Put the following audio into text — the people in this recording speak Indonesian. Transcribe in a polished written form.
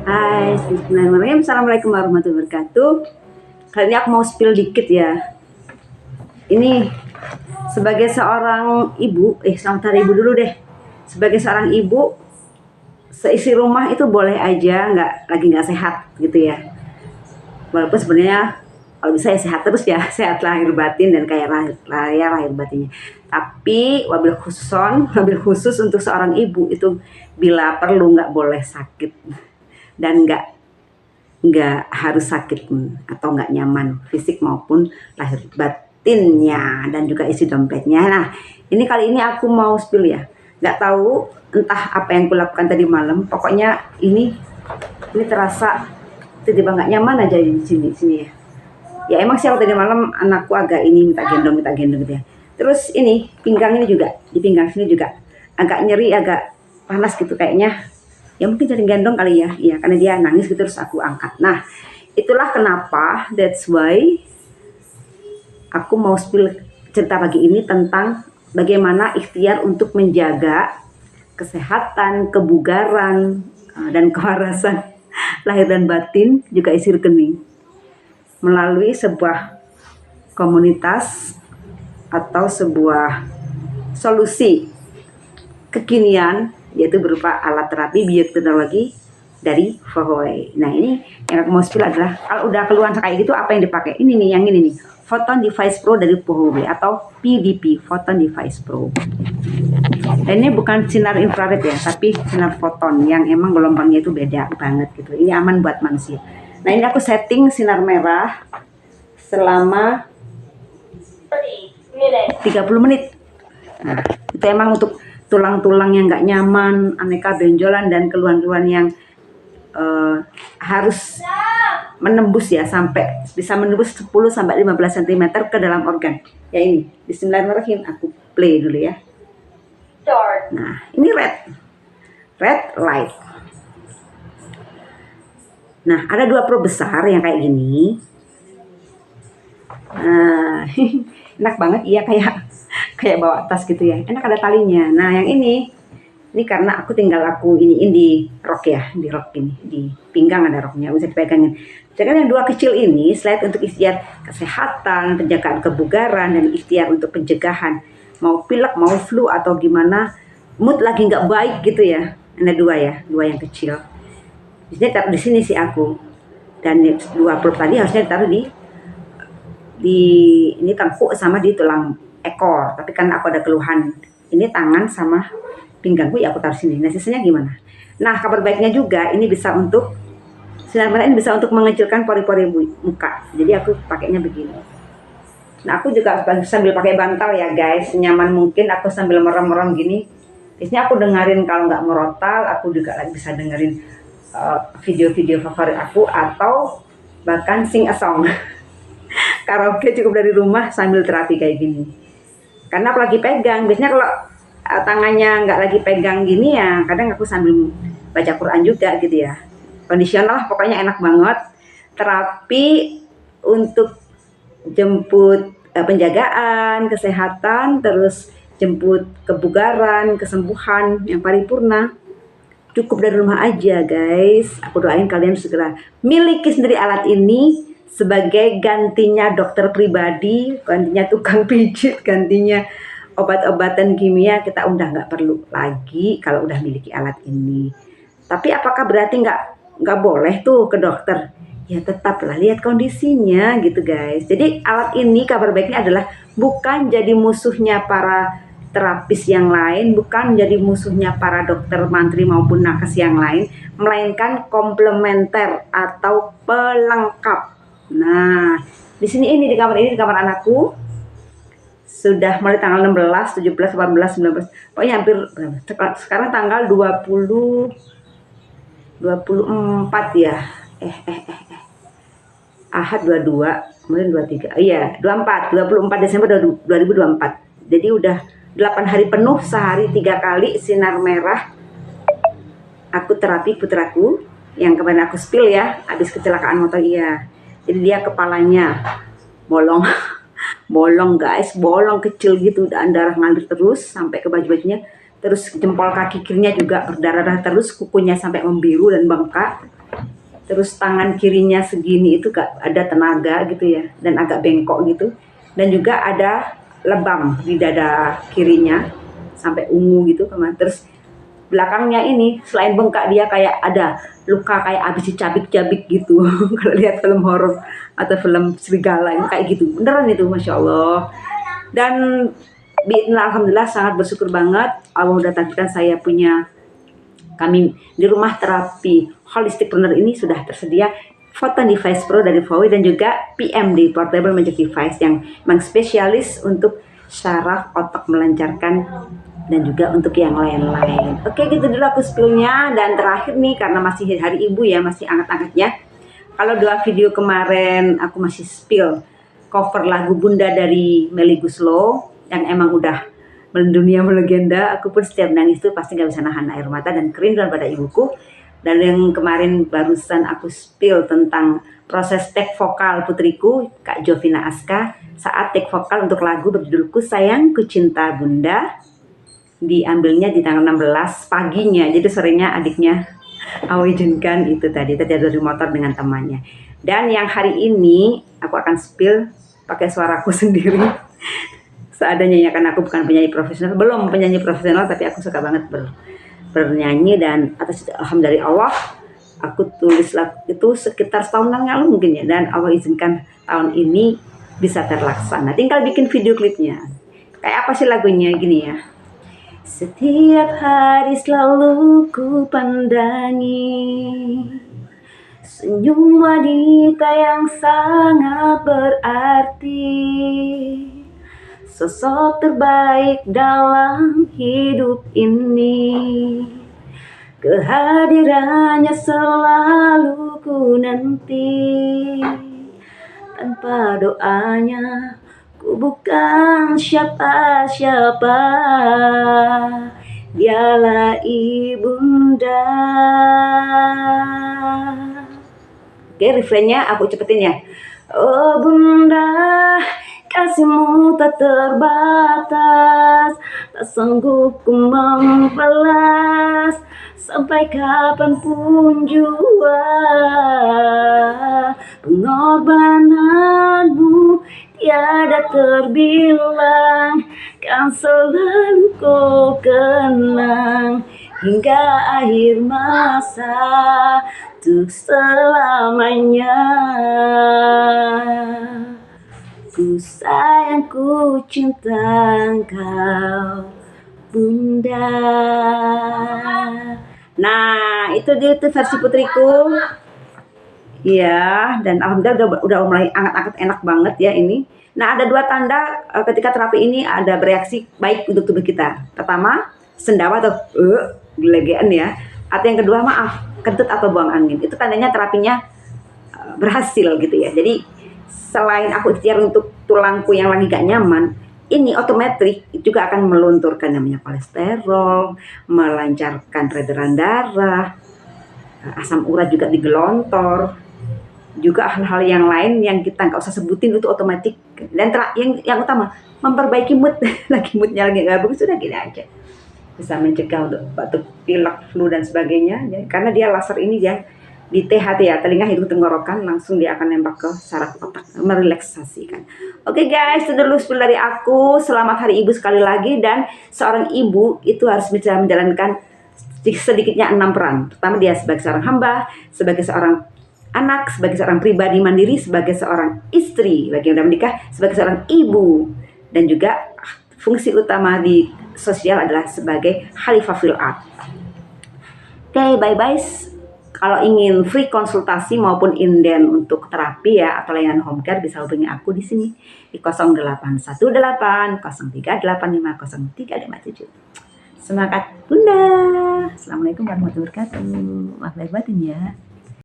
Hai, bismillahirrahmanirrahim. Assalamualaikum warahmatullahi wabarakatuh. Kali ini aku mau spill dikit ya. Ini sebagai seorang ibu, selamat hari ibu dulu deh. Sebagai seorang ibu, seisi rumah itu boleh aja nggak sehat gitu ya. Walaupun sebenarnya kalau bisa ya sehat terus ya, sehat lahir batin dan kaya lahir batinnya. Tapi wabil khusus untuk seorang ibu itu bila perlu nggak boleh sakit dan nggak harus sakit atau nggak nyaman fisik maupun lahir batinnya dan juga isi dompetnya. Nah, ini kali ini aku mau spill ya. Nggak tahu entah apa yang kulakukan tadi malam. Pokoknya ini terasa tiba-tiba nggak nyaman aja di sini ya. Ya emang sih tadi malam anakku agak ini minta gendong gitu ya. Terus ini pinggang ini juga, di pinggang sini juga agak nyeri, agak panas gitu kayaknya. Ya mungkin jadi gendong kali ya, iya karena dia nangis gitu terus aku angkat. Nah itulah kenapa, that's why aku mau spill cerita pagi ini tentang bagaimana ikhtiar untuk menjaga kesehatan, kebugaran, dan kewarasan lahir dan batin juga isi rekening melalui sebuah komunitas atau sebuah solusi kekinian, yaitu berupa alat terapi bioteknologi dari Fohoi. Nah ini yang aku mau spill adalah kalau udah keluar kayak gitu apa yang dipakai? Ini nih, yang ini nih, Photon Device Pro dari Fohoi atau PDP, Photon Device Pro. Dan ini bukan sinar infrared ya, tapi sinar foton yang emang gelombangnya itu beda banget gitu. Ini aman buat manusia. Nah ini aku setting sinar merah selama 30 menit. Nah itu emang untuk tulang-tulang yang nggak nyaman, aneka benjolan dan keluhan-keluhan yang harus menembus ya, sampai bisa menembus 10-15 cm ke dalam organ. Ya ini, bismillahirrahmanirrahim, aku play dulu ya. Nah ini red light. Nah ada 2 probe besar yang kayak gini. Enak banget, iya kayak bawa tas gitu ya, enak ada talinya. Nah yang ini karena aku iniin di rok ya, di rok ini, di pinggang ada roknya, bisa dipegangin. Jadi yang 2 kecil ini slide untuk ikhtiar kesehatan, penjagaan kebugaran, dan ikhtiar untuk pencegahan mau pilek, mau flu atau gimana, mood lagi nggak baik gitu ya. Ada 2 yang kecil. Biasanya taruh di sini sih aku, dan 2 probe tadi harusnya ditaruh di ini tengkuk sama di tulang ekor, tapi kan aku ada keluhan ini tangan sama pinggangku, ya aku taruh sini. Nah sisanya gimana? Nah kabar baiknya juga ini bisa untuk sinar merah, ini bisa untuk mengecilkan pori-pori muka, jadi aku pakainya begini. Nah aku juga sambil pakai bantal ya guys, nyaman mungkin aku sambil merem-merem gini. Biasanya aku dengerin, kalau nggak merotal aku juga bisa dengerin video-video favorit aku atau bahkan sing a song. Karaoke cukup dari rumah sambil terapi kayak gini. Karena aku lagi pegang, biasanya kalau tangannya nggak lagi pegang gini ya, kadang aku sambil baca Quran juga gitu ya. Kondisional pokoknya enak banget. Terapi untuk jemput penjagaan, kesehatan, terus jemput kebugaran, kesembuhan yang paripurna. Cukup dari rumah aja guys. Aku doain kalian segera miliki sendiri alat ini sebagai gantinya dokter pribadi, gantinya tukang pijit, gantinya obat-obatan kimia. Kita udah nggak perlu lagi kalau udah miliki alat ini. Tapi apakah berarti nggak boleh tuh ke dokter? Ya tetaplah lihat kondisinya gitu guys. Jadi alat ini kabar baiknya adalah bukan jadi musuhnya para terapis yang lain, bukan jadi musuhnya para dokter mantri maupun nakes yang lain, melainkan komplementer atau pelengkap. Nah, di sini di kamar anakku sudah mulai tanggal 16, 17, 18, 19, pokoknya hampir sekarang tanggal 24 ya. Ahad 22, kemudian 23. Iya, 24 Desember 2024. Jadi udah 8 hari penuh, sehari 3 kali sinar merah. Aku terapi putraku yang kemarin aku spill ya, habis kecelakaan motor. Iya. Jadi dia kepalanya bolong guys, bolong kecil gitu, dan darah ngalir terus sampai ke baju-bajunya. Terus jempol kaki kirinya juga berdarah terus, kukunya sampai membiru dan bengkak. terus tangan kirinya segini itu gak ada tenaga gitu ya, dan agak bengkok gitu, dan juga ada lebam di dada kirinya sampai ungu gitu kemana. Terus belakangnya ini selain bengkak dia kayak ada luka kayak abis dicabik-cabik gitu. Kalau lihat film horor atau film serigala ini kayak gitu, beneran itu, masya Allah. Dan alhamdulillah sangat bersyukur banget Allah udah takdirkan saya punya, kami di rumah terapi holistic planner ini sudah tersedia Photon Device Pro dari Vowi dan juga PMD Portable Magic Device yang memang spesialis untuk saraf otak melancarkan dan juga untuk yang lain-lain. Oke, gitu dulu aku spillnya. Dan terakhir nih, karena masih hari ibu ya, masih anget-angetnya, kalau 2 video kemarin aku masih spill cover lagu Bunda dari Melly Goeslaw yang emang udah mendunia melegenda. Aku pun setiap nangis tuh pasti gak bisa nahan air mata dan kerinduan pada ibuku. Dan yang kemarin barusan aku spill tentang proses take vokal putriku Kak Jovina Aska saat take vokal untuk lagu berjudul Ku Sayang Ku Cinta Bunda, diambilnya di tanggal 16 paginya. Jadi sorenya adiknya aku izinkan itu tadi dari motor dengan temannya. Dan yang hari ini aku akan spill pakai suaraku sendiri seadanya ya, karena aku bukan penyanyi profesional, belum penyanyi profesional, tapi aku suka banget bernyanyi. Dan atas alhamdulillah dari Allah, aku tulis lagu itu sekitar setahun yang lalu mungkin ya, dan Allah izinkan tahun ini bisa terlaksana. Tinggal bikin video klipnya. Kayak apa sih lagunya, gini ya. Setiap hari selalu ku pandangi senyum wanita yang sangat berarti, sosok terbaik dalam hidup ini. Kehadirannya selalu ku nanti, tanpa doanya ku bukan siapa-siapa, dialah ibunda. Oke, refrainnya aku cepetin ya. Oh bunda, kasihmu tak terbatas, tak sanggup ku membalas, sampai kapanpun jua. Pengorbananmu tiada terbilang, kan selalu kau kenang hingga akhir masa, untuk selamanya. Ku sayang ku cinta engkau bunda. Nah itu dia tuh versi putriku. Iya, dan alhamdulillah udah mulai anget-anget, enak banget ya ini. Nah ada 2 tanda ketika terapi ini ada bereaksi baik untuk tubuh kita. Pertama, sendawa atau gelegean ya. Atau yang kedua, maaf, kentut atau buang angin. Itu tandanya terapinya berhasil gitu ya. Jadi selain aku ikhtiar untuk tulangku yang lagi gak nyaman, ini otomatis juga akan melunturkan namanya kolesterol, melancarkan peredaran darah, asam urat juga digelontor, juga hal-hal yang lain yang kita nggak usah sebutin itu otomatis. Dan yang utama, memperbaiki mood. Lagi moodnya lagi nggak bagus, sudah gini aja bisa mencegah untuk batuk pilek, flu dan sebagainya ya. Karena dia laser ini dia di THT ya, telinga hidung tenggorokan, langsung dia akan nembak ke saraf otak, merelaksasikan. Oke guys, itu dulu spill dari aku. Selamat Hari Ibu sekali lagi. Dan seorang ibu itu harus bisa menjalankan sedikitnya 6 peran. Pertama, dia sebagai seorang hamba, sebagai seorang anak, sebagai seorang pribadi mandiri, sebagai seorang istri bagi yang sudah menikah, sebagai seorang ibu, dan juga fungsi utama di sosial adalah sebagai khalifah fil ard. Oke, bye-bye. Kalau ingin free konsultasi maupun inden untuk terapi ya atau layanan home care, bisa hubungi aku di sini di 0818 0385 0357. Semangat Bunda. Assalamualaikum warahmatullahi wabarakatuh. Maaf lahir batin ya.